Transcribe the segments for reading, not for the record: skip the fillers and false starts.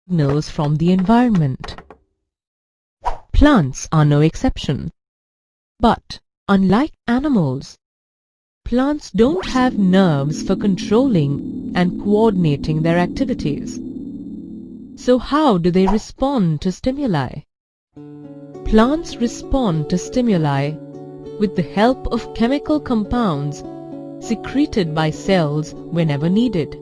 signals from the environment. Plants are no exception. But, unlike animals, plants don't have nerves for controlling and coordinating their activities. So how do they respond to stimuli? Plants respond to stimuli with the help of chemical compounds secreted by cells whenever needed.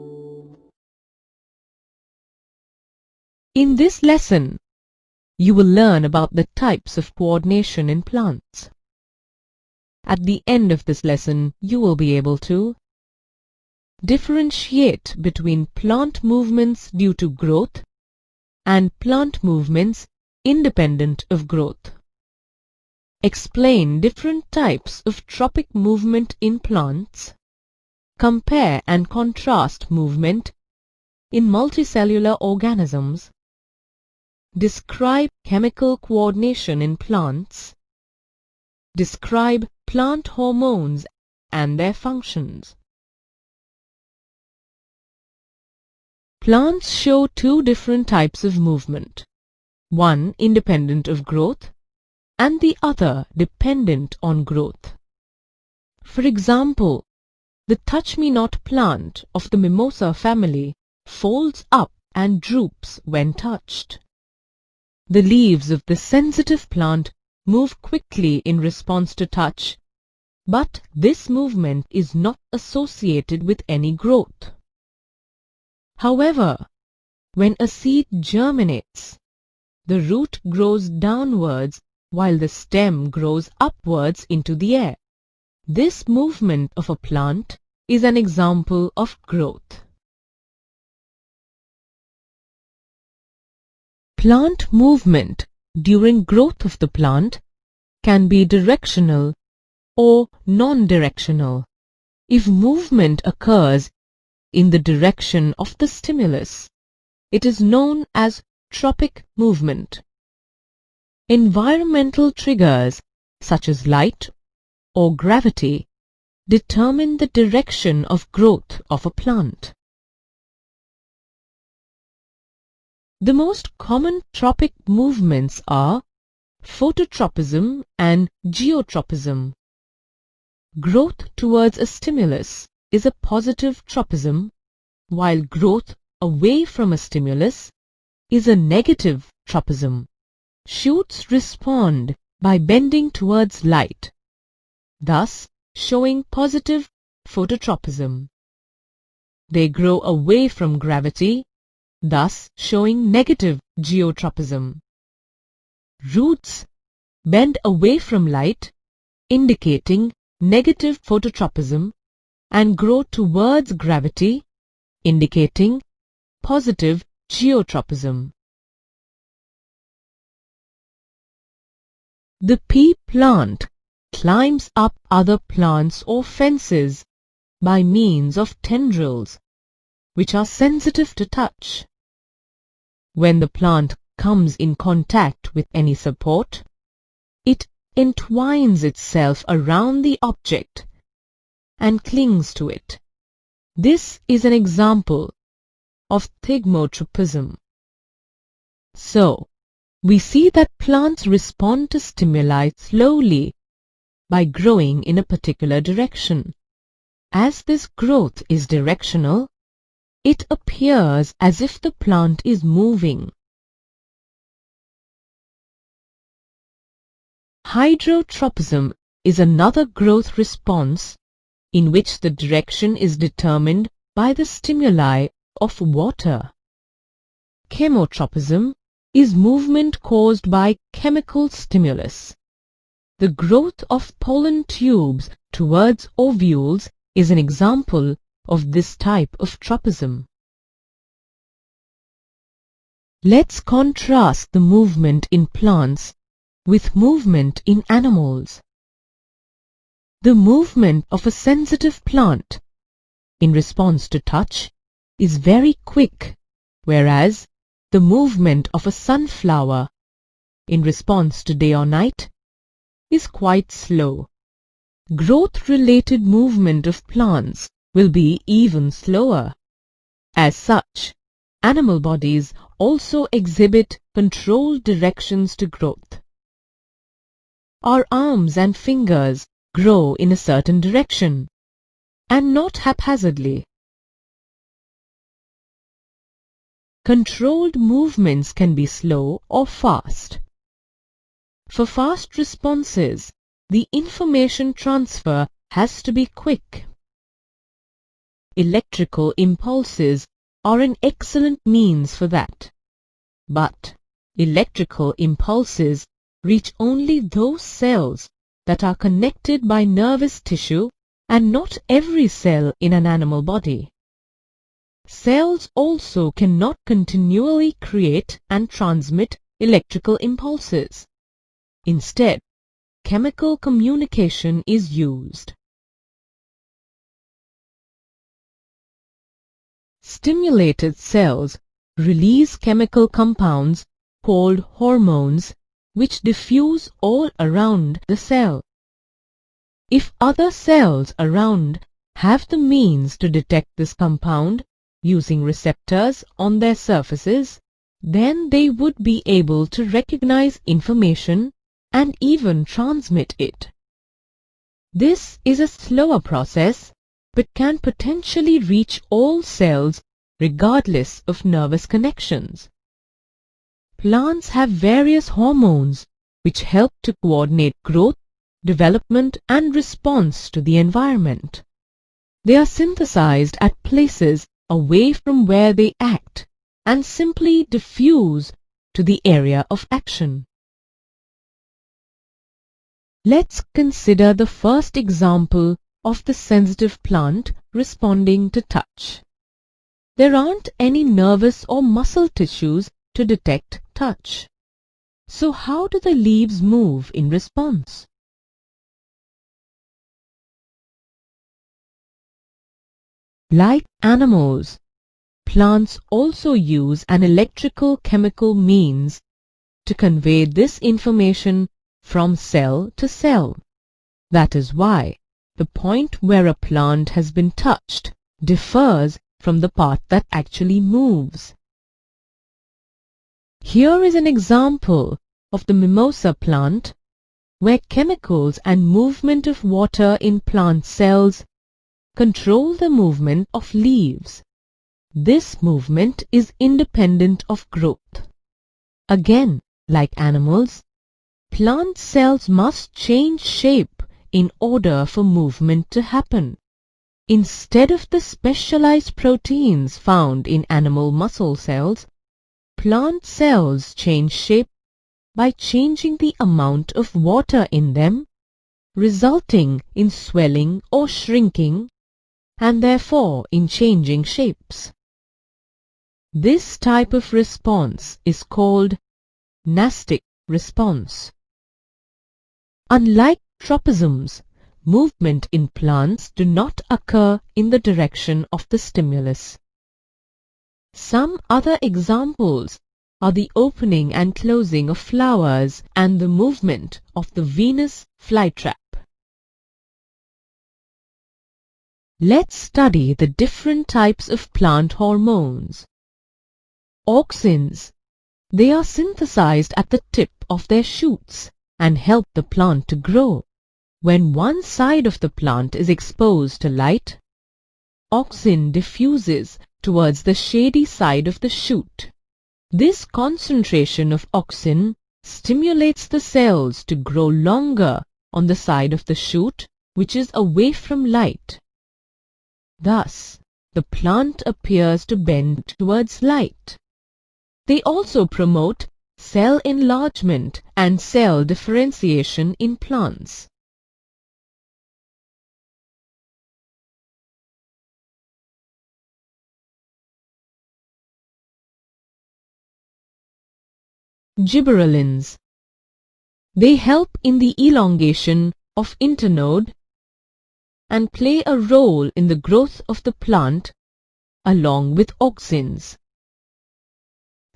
In this lesson, you will learn about the types of coordination in plants. At the end of this lesson, you will be able to differentiate between plant movements due to growth and plant movements independent of growth. Explain different types of tropic movement in plants. Compare and contrast movement in multicellular organisms. Describe chemical coordination in plants. Describe plant hormones and their functions. Plants show two different types of movement, one independent of growth and the other dependent on growth. For example, the touch-me-not plant of the mimosa family folds up and droops when touched. The leaves of the sensitive plant move quickly in response to touch, but this movement is not associated with any growth. However, when a seed germinates, the root grows downwards while the stem grows upwards into the air. This movement of a plant is an example of growth. Plant movement during growth of the plant can be directional or non-directional. If movement occurs in the direction of the stimulus, it is known as tropic movement. Environmental triggers such as light or gravity determine the direction of growth of a plant. The most common tropic movements are phototropism and geotropism. Growth towards a stimulus is a positive tropism, while growth away from a stimulus is a negative tropism. Shoots respond by bending towards light, thus showing positive phototropism. They grow away from gravity, thus showing negative geotropism. Roots bend away from light, indicating negative phototropism, and grow towards gravity, indicating positive geotropism. The pea plant climbs up other plants or fences by means of tendrils, which are sensitive to touch. When the plant comes in contact with any support, it entwines itself around the object and clings to it. This is an example of thigmotropism. So, we see that plants respond to stimuli slowly by growing in a particular direction. As this growth is directional, it appears as if the plant is moving. Hydrotropism is another growth response in which the direction is determined by the stimuli of water. Chemotropism is movement caused by chemical stimulus. The growth of pollen tubes towards ovules is an example of this type of tropism. Let's contrast the movement in plants with movement in animals. The movement of a sensitive plant in response to touch is very quick, whereas the movement of a sunflower in response to day or night is quite slow. Growth-related movement of plants will be even slower. As such, animal bodies also exhibit controlled directions to growth. Our arms and fingers grow in a certain direction, and not haphazardly. Controlled movements can be slow or fast. For fast responses, the information transfer has to be quick. Electrical impulses are an excellent means for that. But electrical impulses reach only those cells that are connected by nervous tissue, and not every cell in an animal body. Cells also cannot continually create and transmit electrical impulses. Instead, chemical communication is used. Stimulated cells release chemical compounds called hormones, which diffuse all around the cell. If other cells around have the means to detect this compound using receptors on their surfaces, then they would be able to recognize information and even transmit it. This is a slower process, but can potentially reach all cells regardless of nervous connections. Plants have various hormones which help to coordinate growth, development and response to the environment. They are synthesized at places away from where they act and simply diffuse to the area of action. Let's consider the first example of the sensitive plant responding to touch. There aren't any nervous or muscle tissues to detect touch. So how do the leaves move in response? Like animals, plants also use an electrical chemical means to convey this information from cell to cell. That is why the point where a plant has been touched differs from the part that actually moves. Here is an example of the mimosa plant, where chemicals and movement of water in plant cells control the movement of leaves. This movement is independent of growth. Again, like animals, plant cells must change shape in order for movement to happen. Instead of the specialized proteins found in animal muscle cells, plant cells change shape by changing the amount of water in them, resulting in swelling or shrinking, and therefore in changing shapes. This type of response is called nastic response. Unlike tropisms, movement in plants do not occur in the direction of the stimulus. Some other examples are the opening and closing of flowers and the movement of the Venus flytrap. Let's study the different types of plant hormones. Auxins. They are synthesized at the tip of their shoots and help the plant to grow. When one side of the plant is exposed to light, auxin diffuses towards the shady side of the shoot. This concentration of auxin stimulates the cells to grow longer on the side of the shoot which is away from light. Thus, the plant appears to bend towards light. They also promote cell enlargement and cell differentiation in plants. Gibberellins. They help in the elongation of internode and play a role in the growth of the plant along with auxins.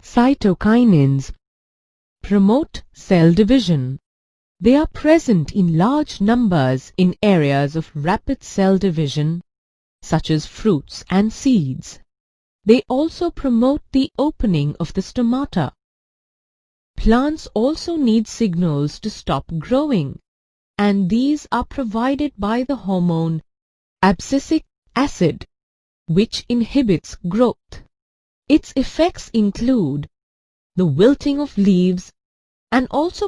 Cytokinins promote cell division. They are present in large numbers in areas of rapid cell division, such as fruits and seeds. They also promote the opening of the stomata. Plants also need signals to stop growing, and these are provided by the hormone abscisic acid, which inhibits growth. Its effects include the wilting of leaves and also